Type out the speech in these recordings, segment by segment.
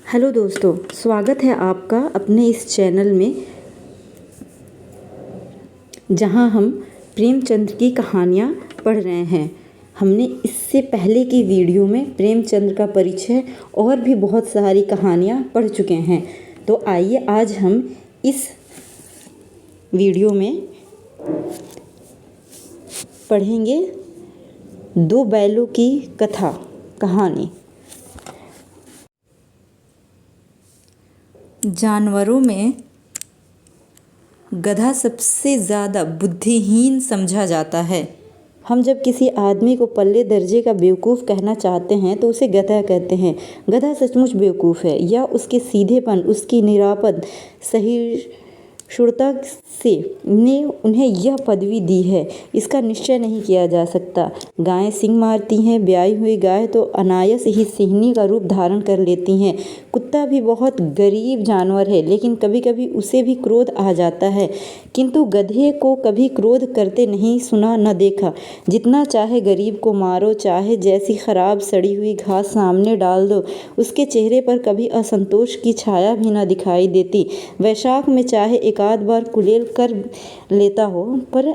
Hello दोस्तों, स्वागत है आपका अपने इस चैनल में जहां हम प्रेमचंद की कहानियां पढ़ रहे हैं। हमने इससे पहले की वीडियो में प्रेमचंद का परिचय और भी बहुत सारी कहानियां पढ़ चुके हैं। तो आइए आज हम इस वीडियो में पढ़ेंगे दो बैलों की कहानी। जानवरों में गधा सबसे ज़्यादा बुद्धिहीन समझा जाता है। हम जब किसी आदमी को पल्ले दर्जे का बेवकूफ़ कहना चाहते हैं तो उसे गधा कहते हैं। गधा सचमुच बेवकूफ़ है या उसके सीधेपन, उसकी निरापद सहिष्णुता से ने उन्हें यह पदवी दी है, इसका निश्चय नहीं किया जा सकता। गायें सींग मारती हैं, ब्याई हुई गाय तो अनायास ही सिंहनी का रूप धारण कर लेती हैं। कुत्ता भी बहुत गरीब जानवर है, लेकिन कभी कभी उसे भी क्रोध आ जाता है, किंतु गधे को कभी क्रोध करते नहीं सुना न देखा। जितना चाहे गरीब को मारो, चाहे जैसी खराब सड़ी हुई घास सामने डाल दो, उसके चेहरे पर कभी असंतोष की छाया भी न दिखाई देती। वैशाख में चाहे एकाध बार कुलेल कर लेता हो, पर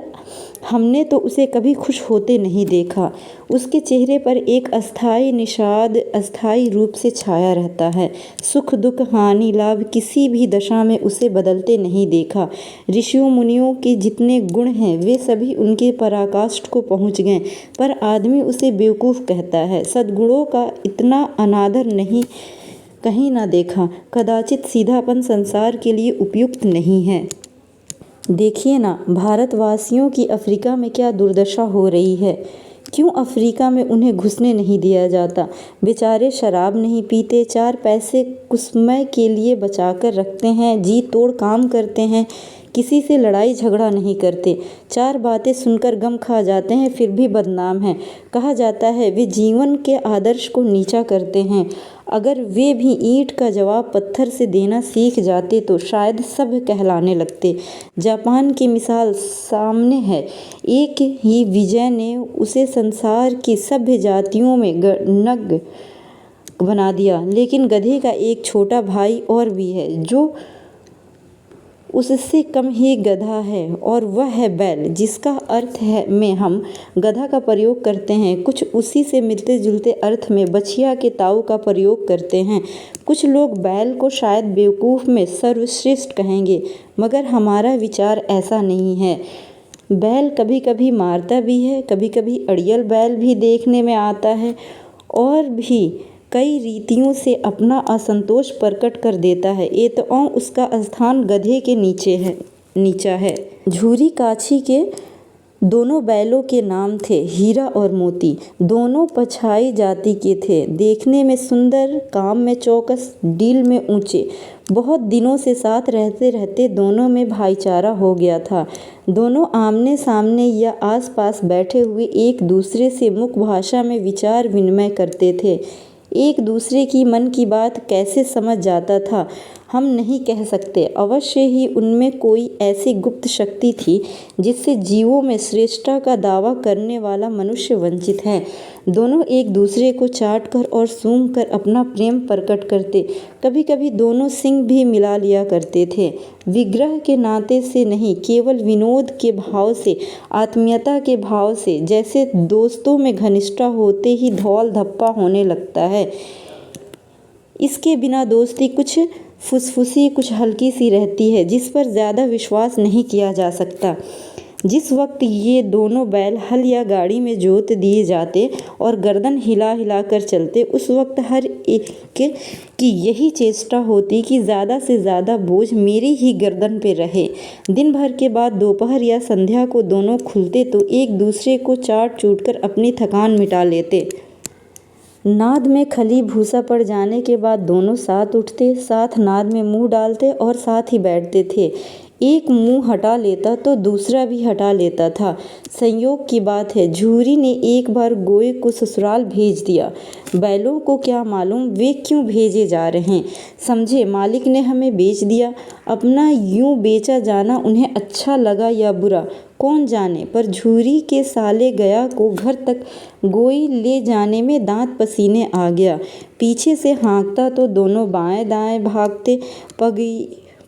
हमने तो उसे कभी खुश होते नहीं देखा। उसके चेहरे पर एक अस्थायी निषाद अस्थायी रूप से छाया रहता है। सुख दुख हानि लाभ किसी भी दशा में उसे बदलते नहीं देखा। ऋषियों मुनियों के जितने गुण हैं वे सभी उनके पराकाष्ठ को पहुँच गए, पर आदमी उसे बेवकूफ़ कहता है। सद्गुणों का इतना अनादर नहीं कहीं ना देखा। कदाचित सीधापन संसार के लिए उपयुक्त नहीं है। देखिए ना, भारतवासियों की अफ्रीका में क्या दुर्दशा हो रही है। क्यों अफ्रीका में उन्हें घुसने नहीं दिया जाता? बेचारे शराब नहीं पीते, 4 पैसे कुसमय के लिए बचाकर रखते हैं, जी तोड़ काम करते हैं, किसी से लड़ाई झगड़ा नहीं करते। 4 बातें सुनकर गम खा जाते हैं, फिर भी बदनाम हैं। कहा जाता है वे जीवन के आदर्श को नीचा करते हैं। अगर वे भी ईंट का जवाब पत्थर से देना सीख जाते तो शायद सब कहलाने लगते। जापान की मिसाल सामने है। एक ही विजय ने उसे संसार की सभ्य जातियों में नग बना दिया, लेकिन गधे का एक छोटा भाई और भी है जो उससे कम ही गधा है, और वह है बैल, जिसका अर्थ है में हम गधा का प्रयोग करते हैं। कुछ उसी से मिलते जुलते अर्थ में बछिया के ताऊ का प्रयोग करते हैं। कुछ लोग बैल को शायद बेवकूफ़ में सर्वश्रेष्ठ कहेंगे, मगर हमारा विचार ऐसा नहीं है। बैल कभी कभी मारता भी है, कभी कभी अड़ियल बैल भी देखने में आता है, और भी कई रीतियों से अपना असंतोष प्रकट कर देता है। एतओं उसका स्थान गधे के नीचा है। झूरी काछी के दोनों बैलों के नाम थे हीरा और मोती। दोनों पछाई जाति के थे, देखने में सुंदर, काम में चौकस, डील में ऊंचे। बहुत दिनों से साथ रहते रहते दोनों में भाईचारा हो गया था। दोनों आमने सामने या आसपास बैठे हुए एक दूसरे से मुख भाषा में विचार विनिमय करते थे। एक दूसरे की मन की बात कैसे समझ जाता था हम नहीं कह सकते। अवश्य ही उनमें कोई ऐसी गुप्त शक्ति थी जिससे जीवों में श्रेष्ठता का दावा करने वाला मनुष्य वंचित है। दोनों एक दूसरे को चाट कर और सूंघ कर अपना प्रेम प्रकट करते। कभी कभी दोनों सिंग भी मिला लिया करते थे। विग्रह के नाते से नहीं, केवल विनोद के भाव से, आत्मीयता के भाव से, जैसे दोस्तों में घनिष्ठता होते ही धौल धप्पा होने लगता है। इसके बिना दोस्ती कुछ फुसफुसी, कुछ हल्की सी रहती है, जिस पर ज़्यादा विश्वास नहीं किया जा सकता। जिस वक्त ये दोनों बैल हल या गाड़ी में जोत दिए जाते और गर्दन हिला हिला कर चलते, उस वक्त हर एक की यही चेष्टा होती कि ज़्यादा से ज़्यादा बोझ मेरी ही गर्दन पे रहे। दिन भर के बाद दोपहर या संध्या को दोनों खुलते तो एक दूसरे को चाट चूट कर अपनी थकान मिटा लेते। नाद में खली भूसा पड़ जाने के बाद दोनों साथ उठते, साथ नाद में मुंह डालते और साथ ही बैठते थे। एक मुंह हटा लेता तो दूसरा भी हटा लेता था। संयोग की बात है, झूरी ने एक बार गोए को ससुराल भेज दिया। बैलों को क्या मालूम वे क्यों भेजे जा रहे, समझे मालिक ने हमें बेच दिया। अपना यूं बेचा जाना उन्हें अच्छा लगा या बुरा, कौन जाने, पर झूरी के साले गया को घर तक गोई ले जाने में दांत पसीने आ गया। पीछे से हाँकता तो दोनों बाएं दाएं भागते,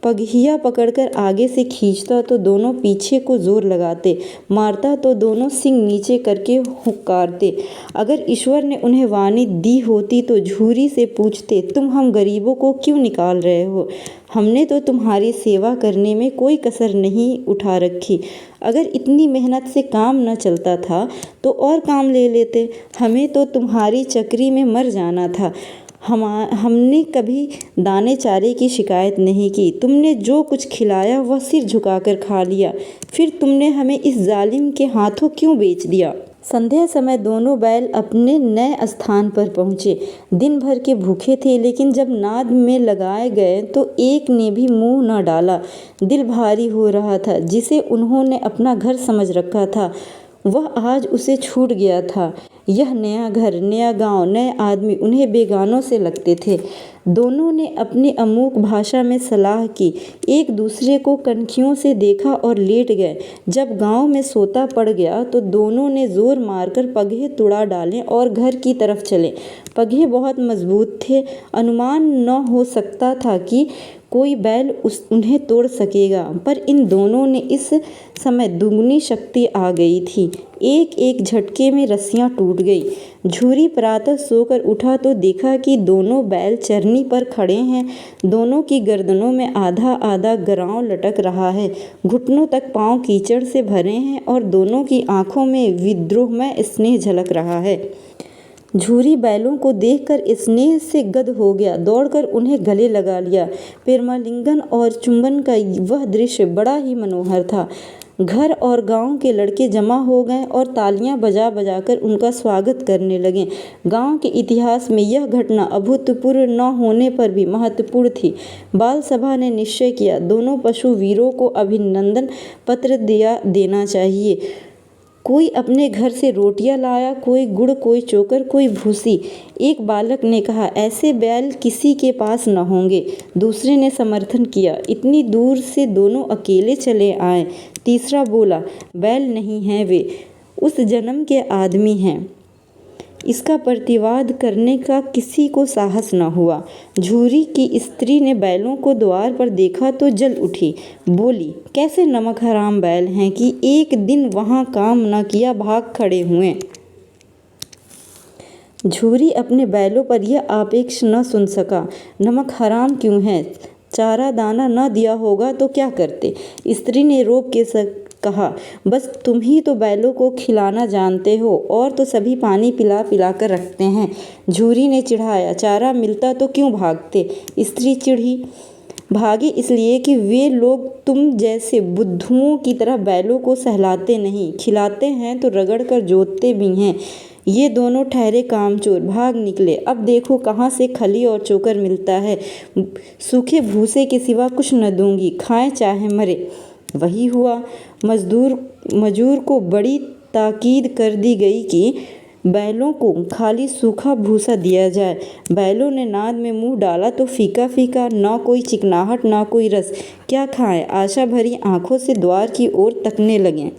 पगहिया पकड़कर आगे से खींचता तो दोनों पीछे को जोर लगाते, मारता तो दोनों सिंग नीचे करके हुक्कारते। अगर ईश्वर ने उन्हें वाणी दी होती तो झूरी से पूछते, तुम हम गरीबों को क्यों निकाल रहे हो? हमने तो तुम्हारी सेवा करने में कोई कसर नहीं उठा रखी। अगर इतनी मेहनत से काम न चलता था तो और काम ले लेते, हमें तो तुम्हारी चक्री में मर जाना था। हमने कभी दाने चारे की शिकायत नहीं की। तुमने जो कुछ खिलाया वह सिर झुकाकर खा लिया। फिर तुमने हमें इस जालिम के हाथों क्यों बेच दिया? संध्या समय दोनों बैल अपने नए स्थान पर पहुँचे। दिन भर के भूखे थे, लेकिन जब नाद में लगाए गए तो एक ने भी मुंह न डाला। दिल भारी हो रहा था। जिसे उन्होंने अपना घर समझ रखा था वह आज उसे छूट गया था। यह नया घर, नया गांव, नए आदमी उन्हें बेगानों से लगते थे। दोनों ने अपनी अमूक भाषा में सलाह की, एक दूसरे को कनखियों से देखा और लेट गए। जब गांव में सोता पड़ गया तो दोनों ने जोर मारकर पगहे तुड़ा डाले और घर की तरफ चले। पगहे बहुत मजबूत थे, अनुमान न हो सकता था कि कोई बैल उन्हें तोड़ सकेगा, पर इन दोनों ने इस समय दुगनी शक्ति आ गई थी। एक एक झटके में रस्सियां टूट गई। झूरी प्रातः सोकर उठा तो देखा कि दोनों बैल चरनी पर खड़े हैं। दोनों की गर्दनों में आधा आधा गरांव लटक रहा है, घुटनों तक पांव कीचड़ से भरे हैं और दोनों की आंखों में विद्रोहमय स्नेह झलक रहा है। झूरी बैलों को देखकर स्नेह से गद हो गया, दौड़कर उन्हें गले लगा लिया। प्रेमालिंगन और चुंबन का वह दृश्य बड़ा ही मनोहर था। घर और गांव के लड़के जमा हो गए और तालियां बजा बजाकर उनका स्वागत करने लगे। गांव के इतिहास में यह घटना अभूतपूर्व न होने पर भी महत्वपूर्ण थी। बाल सभा ने निश्चय किया, दोनों पशु वीरों को अभिनंदन पत्र देना चाहिए। कोई अपने घर से रोटियां लाया, कोई गुड़, कोई चोकर, कोई भूसी। एक बालक ने कहा, ऐसे बैल किसी के पास न होंगे। दूसरे ने समर्थन किया, इतनी दूर से दोनों अकेले चले आए। तीसरा बोला, बैल नहीं हैं वे, उस जन्म के आदमी हैं। इसका प्रतिवाद करने का किसी को साहस न हुआ। झूरी की स्त्री ने बैलों को द्वार पर देखा तो जल उठी, बोली, कैसे नमक हराम बैल हैं कि एक दिन वहाँ काम न किया भाग खड़े हुए। झूरी अपने बैलों पर यह आपेक्ष न सुन सका। नमक हराम क्यों है? चारा दाना न दिया होगा तो क्या करते? स्त्री ने रोक के कहा, बस तुम ही तो बैलों को खिलाना जानते हो, और तो सभी पानी पिला पिला कर रखते हैं। झूरी ने चिढ़ाया, चारा मिलता तो क्यों भागते? स्त्री चिढ़ी, भागे इसलिए कि वे लोग तुम जैसे बुद्धुओं की तरह बैलों को सहलाते नहीं, खिलाते हैं तो रगड़ कर जोतते भी हैं। ये दोनों ठहरे कामचोर, भाग निकले। अब देखो कहाँ से खली और चोकर मिलता है। सूखे भूसे के सिवा कुछ न दूंगी, खाएं चाहे मरे। वही हुआ। मजूर को बड़ी ताकीद कर दी गई कि बैलों को खाली सूखा भूसा दिया जाए। बैलों ने नाद में मुंह डाला तो फीका फीका, ना कोई चिकनाहट ना कोई रस। क्या खाएं? आशा भरी आंखों से द्वार की ओर तकने लगे।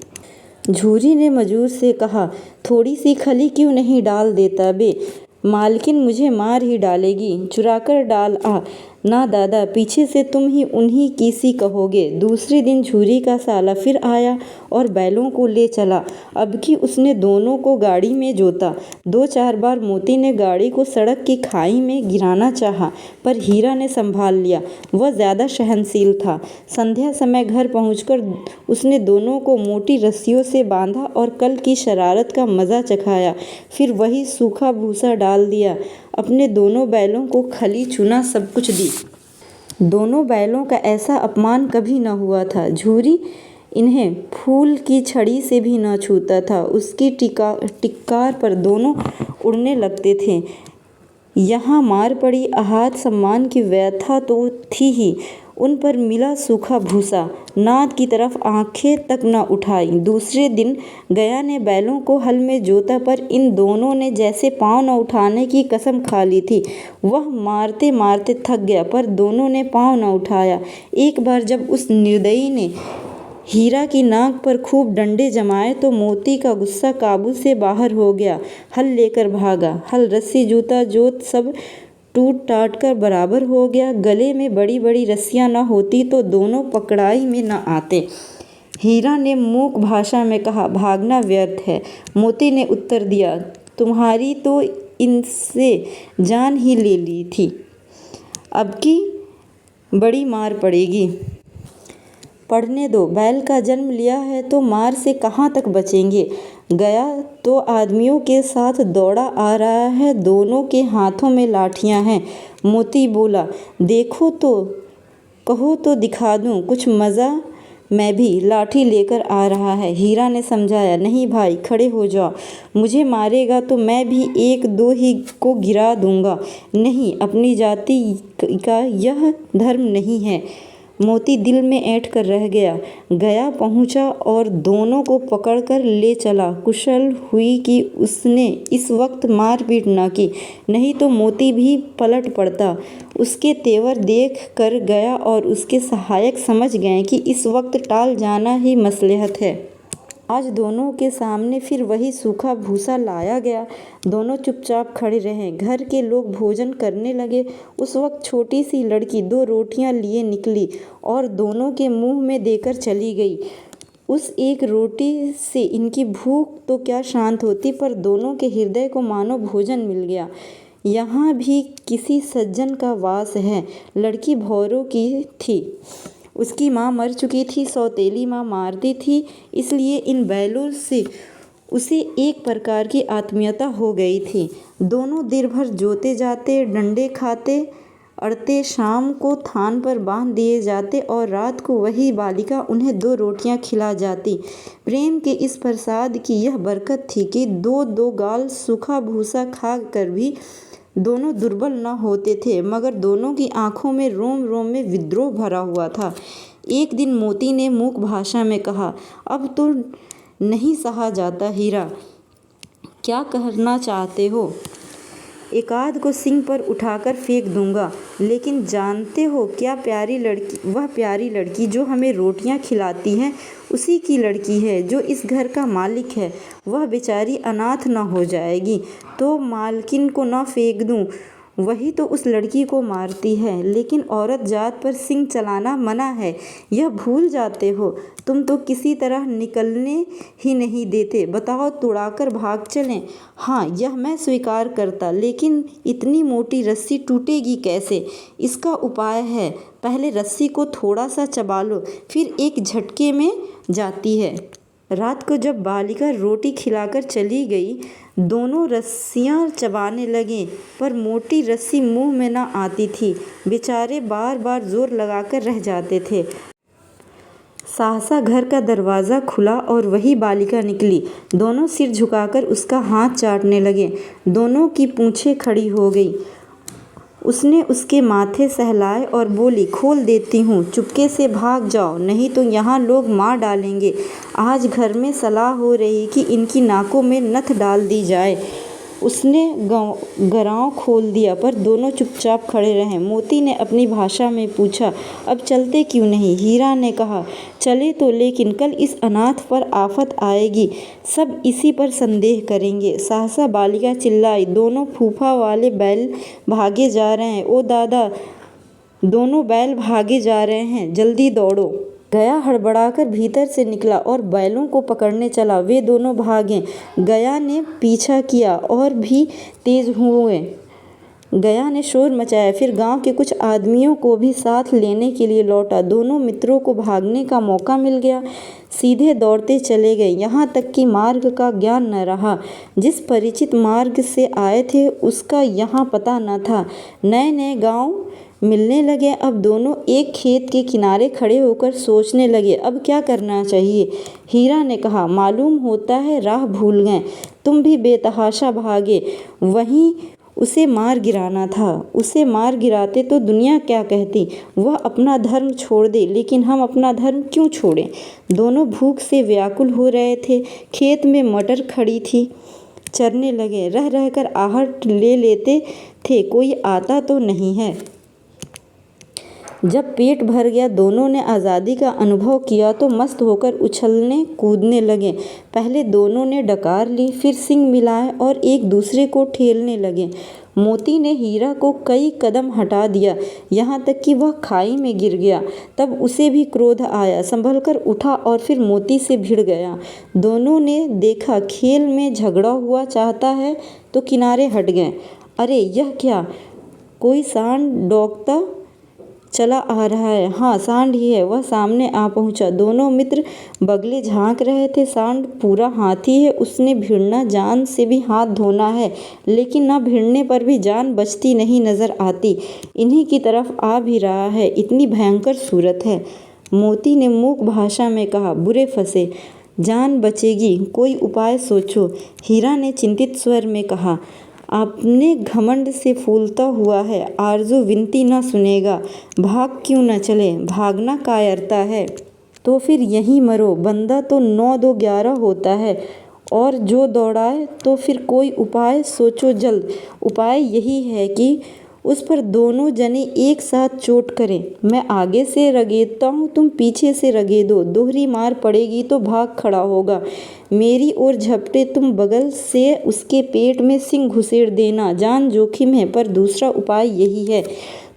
झूरी ने मजूर से कहा, थोड़ी सी खली क्यों नहीं डाल देता बे? मालकिन मुझे मार ही डालेगी। चुराकर डाल आ। ना दादा, पीछे से तुम ही उन्हीं की सी कहोगे। दूसरे दिन झूरी का साला फिर आया और बैलों को ले चला। अब की उसने दोनों को गाड़ी में जोता। 2-4 बार मोती ने गाड़ी को सड़क की खाई में गिराना चाहा, पर हीरा ने संभाल लिया। वह ज़्यादा सहनशील था। संध्या समय घर पहुंचकर उसने दोनों को मोटी रस्सियों से बांधा और कल की शरारत का मज़ा चखाया। फिर वही सूखा भूसा डाल दिया। अपने दोनों बैलों को खली चुना सब कुछ दी। दोनों बैलों का ऐसा अपमान कभी न हुआ था। झूरी इन्हें फूल की छड़ी से भी न छूता था। उसकी टिक्कार पर दोनों उड़ने लगते थे। यहाँ मार पड़ी आहत सम्मान की व्यथा तो थी ही, उन पर मिला सूखा भूसा। नाद की तरफ आंखें तक न उठाई। दूसरे दिन गया ने बैलों को हल में जोता, पर इन दोनों ने जैसे पाँव न उठाने की कसम खा ली थी। वह मारते मारते थक गया, पर दोनों ने पाँव न उठाया। एक बार जब उस निर्दयी ने हीरा की नाक पर खूब डंडे जमाए तो मोती का गुस्सा काबू से बाहर हो गया। हल लेकर भागा। हल, रस्सी, जूता, जोत सब टूट टाट कर बराबर हो गया। गले में बड़ी बड़ी रस्सियाँ न होती तो दोनों पकड़ाई में न आते। हीरा ने मूक भाषा में कहा, भागना व्यर्थ है। मोती ने उत्तर दिया, तुम्हारी तो इनसे जान ही ले ली थी, अब की बड़ी मार पड़ेगी। पढ़ने दो, बैल का जन्म लिया है तो मार से कहाँ तक बचेंगे। गया तो आदमियों के साथ दौड़ा आ रहा है, दोनों के हाथों में लाठियाँ हैं। मोती बोला, देखो तो, कहो तो दिखा दूँ कुछ मज़ा, मैं भी लाठी लेकर आ रहा है। हीरा ने समझाया, नहीं भाई, खड़े हो जाओ, मुझे मारेगा तो मैं भी एक दो ही को गिरा दूंगा। नहीं, अपनी जाति का यह धर्म नहीं है। मोती दिल में ऐंठ कर रह गया। गया पहुंचा और दोनों को पकड़कर ले चला। कुशल हुई कि उसने इस वक्त मारपीट न की, नहीं तो मोती भी पलट पड़ता। उसके तेवर देख कर गया और उसके सहायक समझ गए कि इस वक्त टाल जाना ही मसलहत है। आज दोनों के सामने फिर वही सूखा भूसा लाया गया। दोनों चुपचाप खड़े रहे। घर के लोग भोजन करने लगे। उस वक्त छोटी सी लड़की 2 रोटियां लिए निकली और दोनों के मुंह में देकर चली गई। उस एक रोटी से इनकी भूख तो क्या शांत होती, पर दोनों के हृदय को मानो भोजन मिल गया। यहाँ भी किसी सज्जन का वास है। लड़की भौरों की थी, उसकी माँ मर चुकी थी, सौतेली माँ मारती थी, इसलिए इन बैलों से उसे एक प्रकार की आत्मीयता हो गई थी। दोनों दिन भर जोते जाते, डंडे खाते, अड़ते, शाम को थान पर बांध दिए जाते और रात को वही बालिका उन्हें 2 रोटियां खिला जाती। प्रेम के इस प्रसाद की यह बरकत थी कि 2-2 गाल सूखा भूसा खा कर भी दोनों दुर्बल न होते थे, मगर दोनों की आंखों में रोम रोम में विद्रोह भरा हुआ था। एक दिन मोती ने मूक भाषा में कहा, अब तो नहीं सहा जाता हीरा, क्या करना चाहते हो। एकाध को सिंग पर उठाकर फेंक दूंगा, लेकिन जानते हो क्या, प्यारी लड़की, वह प्यारी लड़की जो हमें रोटियां खिलाती है उसी की लड़की है, जो इस घर का मालिक है। वह बेचारी अनाथ न हो जाएगी तो मालकिन को न फेंक दूं, वही तो उस लड़की को मारती है। लेकिन औरत जात पर सिंग चलाना मना है, यह भूल जाते हो। तुम तो किसी तरह निकलने ही नहीं देते। बताओ, तुड़ाकर भाग चलें। हाँ, यह मैं स्वीकार करता, लेकिन इतनी मोटी रस्सी टूटेगी कैसे। इसका उपाय है, पहले रस्सी को थोड़ा सा चबा लो, फिर एक झटके में जाती है। रात को जब बालिका रोटी खिलाकर चली गई, दोनों रस्सियां चबाने लगे, पर मोटी रस्सी मुंह में न आती थी। बेचारे बार बार जोर लगाकर रह जाते थे। सहसा घर का दरवाज़ा खुला और वही बालिका निकली। दोनों सिर झुकाकर उसका हाथ चाटने लगे। दोनों की पूँछें खड़ी हो गई। उसने उसके माथे सहलाए और बोली, खोल देती हूँ, चुपके से भाग जाओ, नहीं तो यहाँ लोग मार डालेंगे। आज घर में सलाह हो रही कि इनकी नाकों में नथ डाल दी जाए। उसने गराँव खोल दिया, पर दोनों चुपचाप खड़े रहे। मोती ने अपनी भाषा में पूछा, अब चलते क्यों नहीं। हीरा ने कहा, चले तो, लेकिन कल इस अनाथ पर आफत आएगी, सब इसी पर संदेह करेंगे। सहसा बालिका चिल्लाई, दोनों फूफा वाले बैल भागे जा रहे हैं। ओ दादा, दोनों बैल भागे जा रहे हैं, जल्दी दौड़ो। गया हड़बड़ाकर भीतर से निकला और बैलों को पकड़ने चला। वे दोनों भागे। गया ने पीछा किया और भी तेज हुए। गया ने शोर मचाया, फिर गांव के कुछ आदमियों को भी साथ लेने के लिए लौटा। दोनों मित्रों को भागने का मौका मिल गया। सीधे दौड़ते चले गए, यहाँ तक कि मार्ग का ज्ञान न रहा। जिस परिचित मार्ग से आए थे उसका यहाँ पता न था। नए नए गांव मिलने लगे। अब दोनों एक खेत के किनारे खड़े होकर सोचने लगे, अब क्या करना चाहिए। हीरा ने कहा, मालूम होता है राह भूल गए, तुम भी बेतहाशा भागे, वहीं उसे मार गिराना था। उसे मार गिराते तो दुनिया क्या कहती। वह अपना धर्म छोड़ दे, लेकिन हम अपना धर्म क्यों छोड़ें। दोनों भूख से व्याकुल हो रहे थे। खेत में मटर खड़ी थी, चरने लगे। रह रहकर आहट ले लेते थे, कोई आता तो नहीं है। जब पेट भर गया, दोनों ने आज़ादी का अनुभव किया तो मस्त होकर उछलने कूदने लगे। पहले दोनों ने डकार ली, फिर सींग मिलाए और एक दूसरे को ठेलने लगे। मोती ने हीरा को कई कदम हटा दिया, यहाँ तक कि वह खाई में गिर गया। तब उसे भी क्रोध आया, संभलकर उठा और फिर मोती से भिड़ गया। दोनों ने देखा खेल में झगड़ा हुआ चाहता है तो किनारे हट गए। अरे यह क्या, कोई सांड डोंकता चला आ रहा है। हाँ, सांड ही है। वह सामने आ पहुंचा। दोनों मित्र बगले झांक रहे थे। सांड पूरा हाथी है, उसने भिड़ना, जान से भी हाथ धोना है, लेकिन न भिड़ने पर भी जान बचती नहीं नजर आती। इन्हीं की तरफ आ भी रहा है, इतनी भयंकर सूरत है। मोती ने मूक भाषा में कहा, बुरे फंसे, जान बचेगी, कोई उपाय सोचो। हीरा ने चिंतित स्वर में कहा, आपने घमंड से फूलता हुआ है, आरज़ू विनती न सुनेगा। भाग क्यों न चले, भागना कायरता है तो फिर यहीं मरो। बंदा तो 9-2-11 होता है, और जो दौड़ाए तो फिर कोई उपाय सोचो जल्द। उपाय यही है कि उस पर दोनों जने एक साथ चोट करें। मैं आगे से रगेदता हूँ, तुम पीछे से रगेदो। दोहरी मार पड़ेगी तो भाग खड़ा होगा। मेरी ओर झपटे, तुम बगल से उसके पेट में सींग घुसेड़ देना। जान जोखिम है, पर दूसरा उपाय यही है।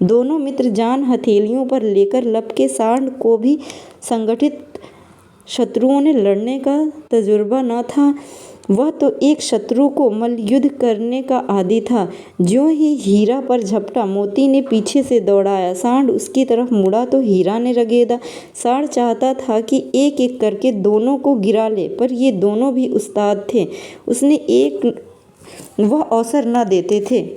दोनों मित्र जान हथेलियों पर लेकर लपके। सांड को भी संगठित शत्रुओं ने लड़ने का तजुर्बा न था। वह तो एक शत्रु को मल्लयुद्ध करने का आदी था। ज्यों ही हीरा पर झपटा, मोती ने पीछे से दौड़ाया। सांड उसकी तरफ मुड़ा तो हीरा ने रगेदा। सांड चाहता था कि एक एक करके दोनों को गिरा ले, पर ये दोनों भी उस्ताद थे, उसने एक वह अवसर न देते थे।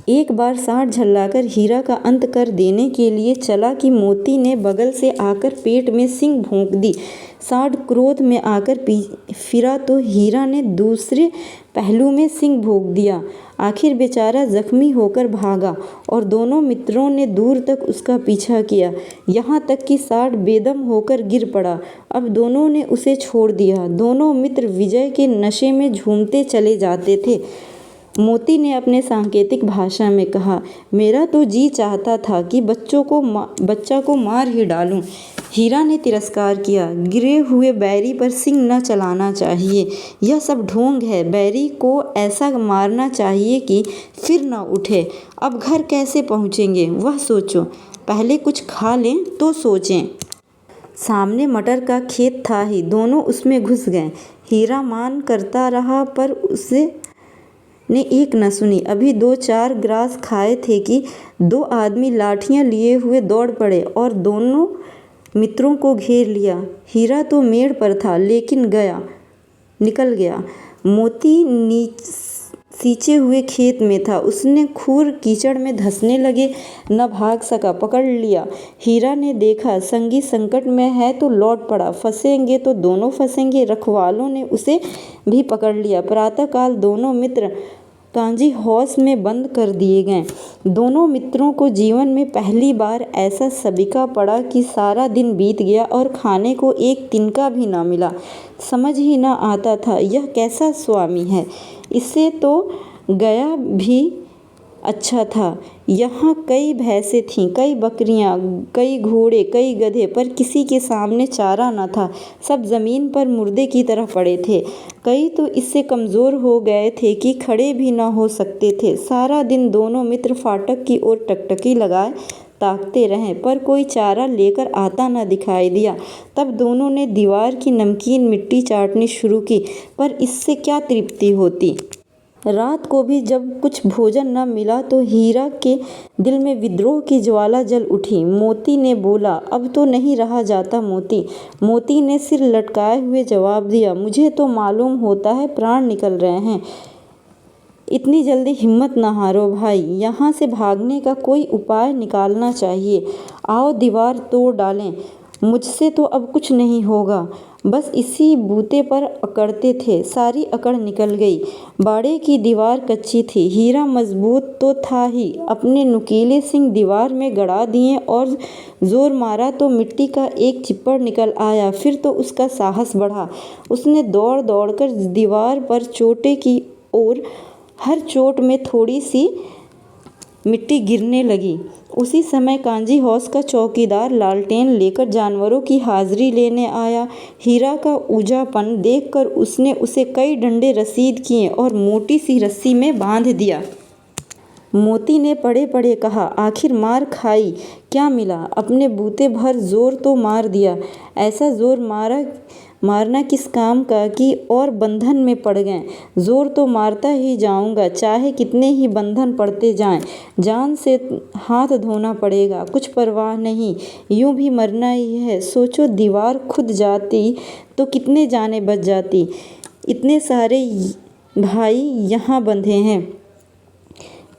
एक बार सांड झल्लाकर हीरा का अंत कर देने के लिए चला कि मोती ने बगल से आकर पेट में सींग भोंक दी। सांड क्रोध में आकर फिरा तो हीरा ने दूसरे पहलू में सींग भोंक दिया। आखिर बेचारा जख्मी होकर भागा और दोनों मित्रों ने दूर तक उसका पीछा किया, यहाँ तक कि सांड बेदम होकर गिर पड़ा। अब दोनों ने उसे छोड़ दिया। दोनों मित्र विजय के नशे में झूमते चले जाते थे। मोती ने अपने सांकेतिक भाषा में कहा, मेरा तो जी चाहता था कि बच्चा को मार ही डालूं। हीरा ने तिरस्कार किया, गिरे हुए बैरी पर सींग न चलाना चाहिए, यह सब ढोंग है। बैरी को ऐसा मारना चाहिए कि फिर न उठे। अब घर कैसे पहुँचेंगे वह सोचो, पहले कुछ खा लें तो सोचें। सामने मटर का खेत था ही, दोनों उसमें घुस गए। हीरा मान करता रहा, पर उसे ने एक न सुनी। अभी 2-4 ग्रास खाए थे कि 2 आदमी लाठियां लिए हुए दौड़ पड़े और दोनों मित्रों को घेर लिया। हीरा तो मेड़ पर था, लेकिन निकल गया। मोती सींचे हुए खेत में था, उसने खूर कीचड़ में धंसने लगे, न भाग सका, पकड़ लिया। हीरा ने देखा संगी संकट में है तो लौट पड़ा, फंसेंगे तो दोनों फंसेंगे। रखवालों ने उसे भी पकड़ लिया। प्रातःकाल दोनों मित्र कांजी हाउस में बंद कर दिए गए। दोनों मित्रों को जीवन में पहली बार ऐसा सबिका पड़ा कि सारा दिन बीत गया और खाने को एक तिनका भी न मिला। समझ ही न आता था यह कैसा स्वामी है, इससे तो गया भी अच्छा था। यहाँ कई भैंसें थीं, कई बकरियाँ, कई घोड़े, कई गधे, पर किसी के सामने चारा न था। सब ज़मीन पर मुर्दे की तरह पड़े थे। कई तो इससे कमज़ोर हो गए थे कि खड़े भी न हो सकते थे। सारा दिन दोनों मित्र फाटक की ओर टकटकी लगाए ताकते रहे, पर कोई चारा लेकर आता न दिखाई दिया। तब दोनों ने दीवार की नमकीन मिट्टी चाटनी शुरू की, पर इससे क्या तृप्ति होती। रात को भी जब कुछ भोजन न मिला तो हीरा के दिल में विद्रोह की ज्वाला जल उठी। मोती ने बोला, अब तो नहीं रहा जाता मोती। मोती ने सिर लटकाए हुए जवाब दिया, मुझे तो मालूम होता है प्राण निकल रहे हैं। इतनी जल्दी हिम्मत न हारो भाई, यहाँ से भागने का कोई उपाय निकालना चाहिए। आओ दीवार तोड़ डालें, मुझसे तो अब कुछ नहीं होगा। बस इसी बूते पर अकड़ते थे। सारी अकड़ निकल गई। बाड़े की दीवार कच्ची थी। हीरा मजबूत तो था ही, अपने नुकीले सींग दीवार में गड़ा दिए और जोर मारा तो मिट्टी का एक चिप्पड़ निकल आया। फिर तो उसका साहस बढ़ा। उसने दौड़ दौड़कर दीवार पर चोटे की और हर चोट में थोड़ी सी मिट्टी गिरने लगी। उसी समय कांजी हौस का चौकीदार लालटेन लेकर जानवरों की हाजिरी लेने आया। हीरा का ऊंचापन देखकर उसने उसे कई डंडे रसीद किए और मोटी सी रस्सी में बांध दिया। मोती ने पड़े पड़े कहा, आखिर मार खाई, क्या मिला? अपने बूते भर जोर तो मार दिया। ऐसा जोर मारना किस काम का कि और बंधन में पड़ गए। जोर तो मारता ही जाऊंगा, चाहे कितने ही बंधन पड़ते जाएं। जान से हाथ धोना पड़ेगा, कुछ परवाह नहीं, यूं भी मरना ही है। सोचो, दीवार खुद जाती तो कितने जाने बच जाती। इतने सारे भाई यहाँ बंधे हैं,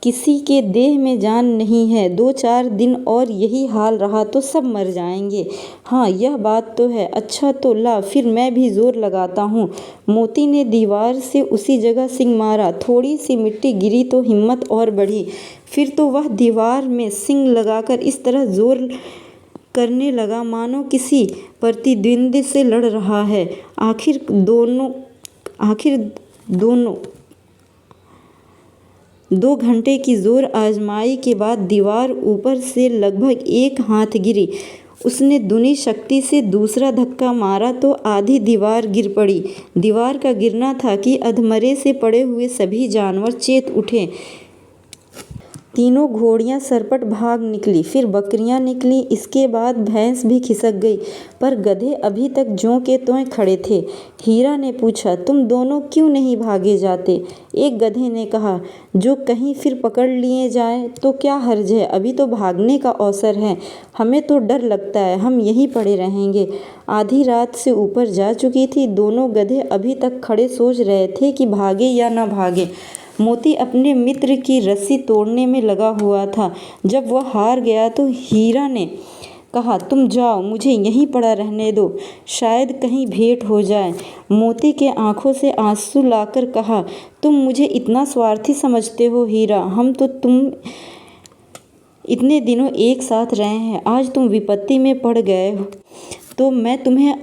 किसी के देह में जान नहीं है। 2-4 दिन और यही हाल रहा तो सब मर जाएंगे। हाँ, यह बात तो है। अच्छा तो ला, फिर मैं भी जोर लगाता हूँ। मोती ने दीवार से उसी जगह सींग मारा। थोड़ी सी मिट्टी गिरी तो हिम्मत और बढ़ी। फिर तो वह दीवार में सींग लगाकर इस तरह जोर करने लगा मानो किसी प्रतिद्वंदी से लड़ रहा है। आखिर दोनों 2 घंटे की जोर आजमाई के बाद दीवार ऊपर से लगभग 1 हाथ गिरी। उसने दूनी शक्ति से दूसरा धक्का मारा तो आधी दीवार गिर पड़ी। दीवार का गिरना था कि अधमरे से पड़े हुए सभी जानवर चेत उठे। तीनों घोड़ियां सरपट भाग निकली, फिर बकरियां निकली, इसके बाद भैंस भी खिसक गई, पर गधे अभी तक ज्यों के त्यों खड़े थे। हीरा ने पूछा, तुम दोनों क्यों नहीं भागे जाते? एक गधे ने कहा, जो कहीं फिर पकड़ लिए जाए तो क्या हर्ज है, अभी तो भागने का अवसर है। हमें तो डर लगता है, हम यहीं पड़े रहेंगे। आधी रात से ऊपर जा चुकी थी। दोनों गधे अभी तक खड़े सोच रहे थे कि भागे या न भागे। मोती अपने मित्र की रस्सी तोड़ने में लगा हुआ था। जब वह हार गया तो हीरा ने कहा, तुम जाओ, मुझे यहीं पड़ा रहने दो, शायद कहीं भेंट हो जाए। मोती के आंखों से आंसू लाकर कहा, तुम मुझे इतना स्वार्थी समझते हो हीरा? हम तो तुम इतने दिनों एक साथ रहे हैं, आज तुम विपत्ति में पड़ गए हो तो मैं तुम्हें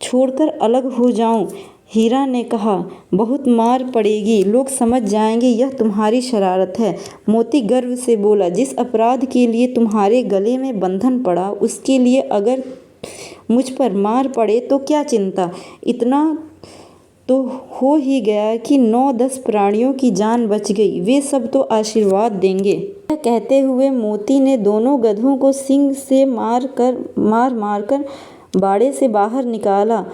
छोड़कर अलग हो जाऊं? हीरा ने कहा, बहुत मार पड़ेगी, लोग समझ जाएंगे यह तुम्हारी शरारत है। मोती गर्व से बोला, जिस अपराध के लिए तुम्हारे गले में बंधन पड़ा, उसके लिए अगर मुझ पर मार पड़े तो क्या चिंता। इतना तो हो ही गया कि 9-10 प्राणियों की जान बच गई, वे सब तो आशीर्वाद देंगे। यह कहते हुए मोती ने दोनों गधों को सींग से मार मार कर बाड़े से बाहर निकाला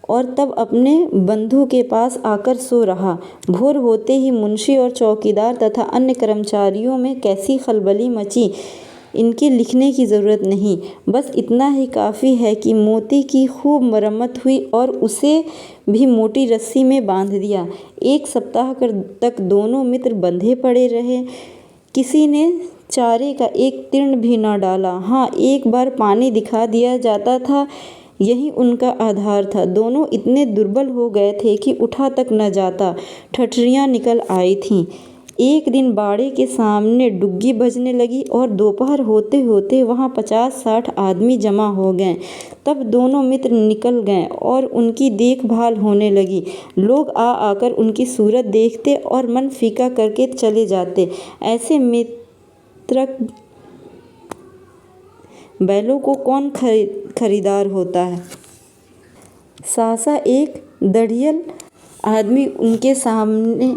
और तब अपने बंधु के पास आकर सो रहा। भोर होते ही मुंशी और चौकीदार तथा अन्य कर्मचारियों में कैसी खलबली मची, इनके लिखने की ज़रूरत नहीं। बस इतना ही काफ़ी है कि मोती की खूब मरम्मत हुई और उसे भी मोटी रस्सी में बांध दिया। 1 सप्ताह तक दोनों मित्र बंधे पड़े रहे। किसी ने चारे का एक तीर्ण भी न डाला। हाँ, एक बार पानी दिखा दिया जाता था, यही उनका आधार था। दोनों इतने दुर्बल हो गए थे कि उठा तक न जाता। ठठरियाँ निकल आई थीं। एक दिन बाड़े के सामने डुग्गी बजने लगी और दोपहर होते होते वहाँ 50-60 आदमी जमा हो गए। तब दोनों मित्र निकल गए और उनकी देखभाल होने लगी। लोग आ आकर उनकी सूरत देखते और मन फीका करके चले जाते। ऐसे मित्रक बैलों को कौन खरीदार होता है। सहसा एक दढ़ियल आदमी उनके सामने,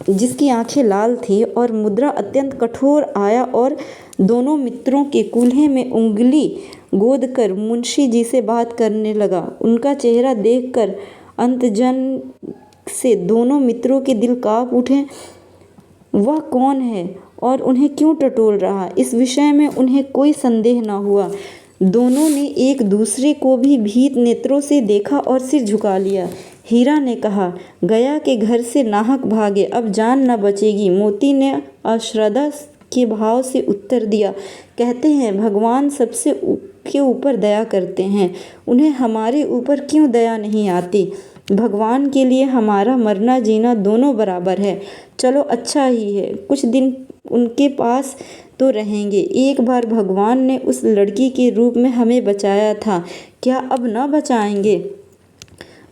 जिसकी आंखें लाल थी और मुद्रा अत्यंत कठोर, आया और दोनों मित्रों के कूल्हे में उंगली गोदकर मुंशी जी से बात करने लगा। उनका चेहरा देखकर अंतजन से दोनों मित्रों के दिल कांप उठे। वह कौन है और उन्हें क्यों टटोल रहा, इस विषय में उन्हें कोई संदेह न हुआ। दोनों ने एक दूसरे को भी भीत नेत्रों से देखा और सिर झुका लिया। हीरा ने कहा, गया के घर से नाहक भागे, अब जान न बचेगी। मोती ने अश्रद्धा के भाव से उत्तर दिया। कहते हैं भगवान सबसे के ऊपर दया करते हैं, उन्हें हमारे ऊपर क्यों दया नहीं आती? भगवान के लिए हमारा मरना जीना दोनों बराबर है। चलो अच्छा ही है, कुछ दिन उनके पास तो रहेंगे। एक बार भगवान ने उस लड़की के रूप में हमें बचाया था, क्या अब न बचाएंगे?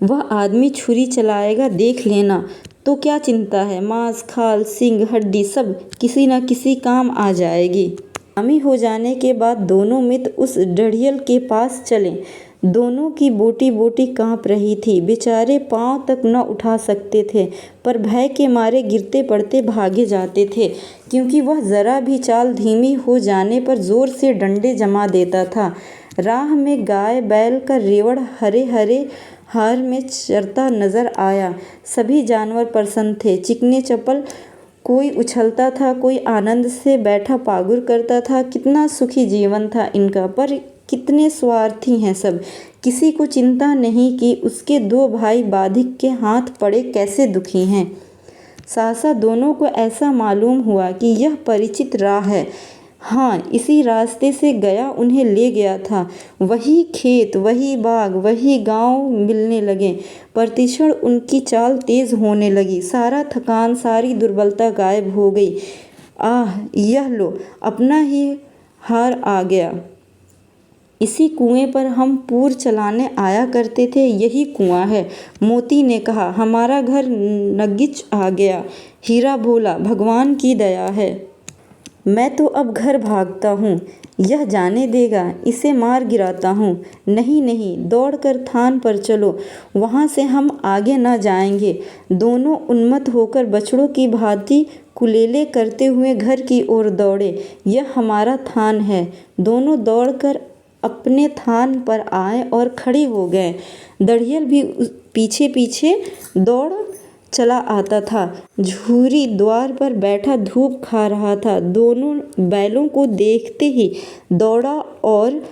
वह आदमी छुरी चलाएगा, देख लेना। तो क्या चिंता है, मांस खाल सींग हड्डी सब किसी न किसी काम आ जाएगी। शामी हो जाने के बाद दोनों मित्र उस ढड़ियल के पास चले। दोनों की बोटी बोटी कांप रही थी, बेचारे पांव तक न उठा सकते थे, पर भय के मारे गिरते पड़ते भागे जाते थे, क्योंकि वह जरा भी चाल धीमी हो जाने पर जोर से डंडे जमा देता था। राह में गाय बैल का रेवड़ हरे हरे हार में चरता नजर आया। सभी जानवर प्रसन्न थे, चिकने चप्पल, कोई उछलता था, कोई आनंद से बैठा पागुर करता था। कितना सुखी जीवन था इनका, पर कितने स्वार्थी हैं सब। किसी को चिंता नहीं कि उसके दो भाई बाधिक के हाथ पड़े कैसे दुखी हैं। सहसा दोनों को ऐसा मालूम हुआ कि यह परिचित राह है। हाँ, इसी रास्ते से गया उन्हें ले गया था। वही खेत, वही बाग, वही गांव मिलने लगे। प्रतिक्षण उनकी चाल तेज होने लगी। सारा थकान, सारी दुर्बलता गायब हो गई। आह, यह लो, अपना ही हार आ गया। इसी कुएं पर हम पूर चलाने आया करते थे, यही कुआं है। मोती ने कहा, हमारा घर नगीच आ गया। हीरा बोला, भगवान की दया है। मैं तो अब घर भागता हूँ, यह जाने देगा, इसे मार गिराता हूँ। नहीं नहीं, दौड़कर थान पर चलो, वहाँ से हम आगे न जाएंगे। दोनों उन्मत्त होकर बछड़ों की भांति कुलेले करते हुए घर की ओर दौड़े। यह हमारा थान है। दोनों दौड़कर अपने थान पर आए और खड़े हो गए। दड़ियल भी पीछे पीछे दौड़ चला आता था। झूरी द्वार पर बैठा धूप खा रहा था। दोनों बैलों को देखते ही दौड़ा और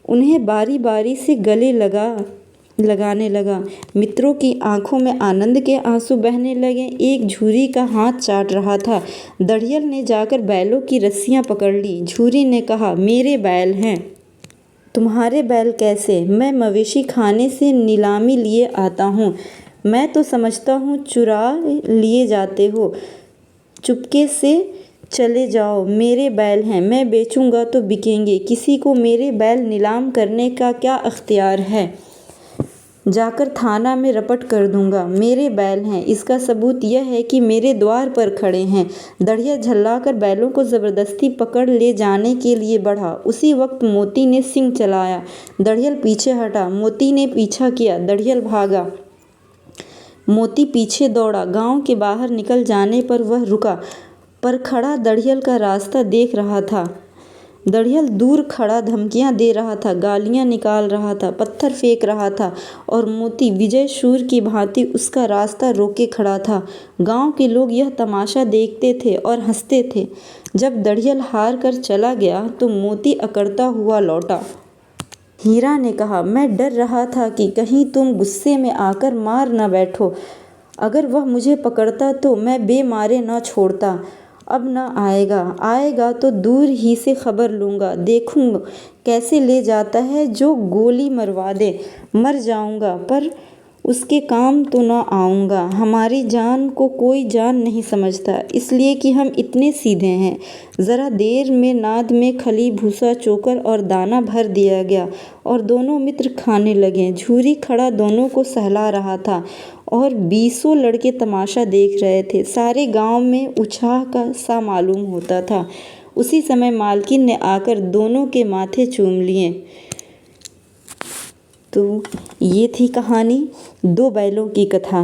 उन्हें बारी बारी से गले लगाने लगा। मित्रों की आंखों में आनंद के आंसू बहने लगे। एक झूरी का हाथ चाट रहा था। दड़ियल ने जाकर बैलों की रस्सियां पकड़ ली। झूरी ने कहा, मेरे बैल हैं। तुम्हारे बैल कैसे? मैं मवेशी खाने से नीलामी लिए आता हूँ। मैं तो समझता हूँ चुरा लिए जाते हो। चुपके से चले जाओ, मेरे बैल हैं, मैं बेचूंगा तो बिकेंगे। किसी को मेरे बैल नीलाम करने का क्या अख्तियार है? जाकर थाना में रपट कर दूंगा। मेरे बैल हैं, इसका सबूत यह है कि मेरे द्वार पर खड़े हैं। दड़िया झल्लाकर बैलों को ज़बरदस्ती पकड़ ले जाने के लिए बढ़ा। उसी वक्त मोती ने सींग चलाया। दड़ियल पीछे हटा। मोती ने पीछा किया। दड़ियल भागा। मोती पीछे दौड़ा। गांव के बाहर निकल जाने पर वह रुका, पर खड़ा दड़ियल का रास्ता देख रहा था। दड़ियल दूर खड़ा धमकियां दे रहा था, गालियां निकाल रहा था, पत्थर फेंक रहा था, और मोती विजय शूर की भांति उसका रास्ता रोके खड़ा था। गांव के लोग यह तमाशा देखते थे और हंसते थे। जब दड़ियल हार कर चला गया तो मोती अकड़ता हुआ लौटा। हीरा ने कहा, मैं डर रहा था कि कहीं तुम गुस्से में आकर मार न बैठो। अगर वह मुझे पकड़ता तो मैं बेमारे न छोड़ता। अब न आएगा तो दूर ही से खबर लूँगा, देखूँगा कैसे ले जाता है, जो गोली मरवा दे। मर जाऊँगा पर उसके काम तो न आऊँगा। हमारी जान को कोई जान नहीं समझता, इसलिए कि हम इतने सीधे हैं। ज़रा देर में नाद में खली भूसा चोकर और दाना भर दिया गया और दोनों मित्र खाने लगे। झूरी खड़ा दोनों को सहला रहा था और 20 लड़के तमाशा देख रहे थे। सारे गांव में उत्साह का सा मालूम होता था। उसी समय मालकिन ने आकर दोनों के माथे चूम लिए। तो ये थी कहानी दो बैलों की कथा।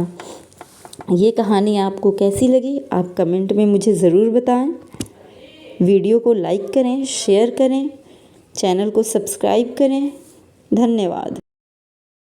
ये कहानी आपको कैसी लगी आप कमेंट में मुझे ज़रूर बताएं। वीडियो को लाइक करें, शेयर करें, चैनल को सब्सक्राइब करें। धन्यवाद।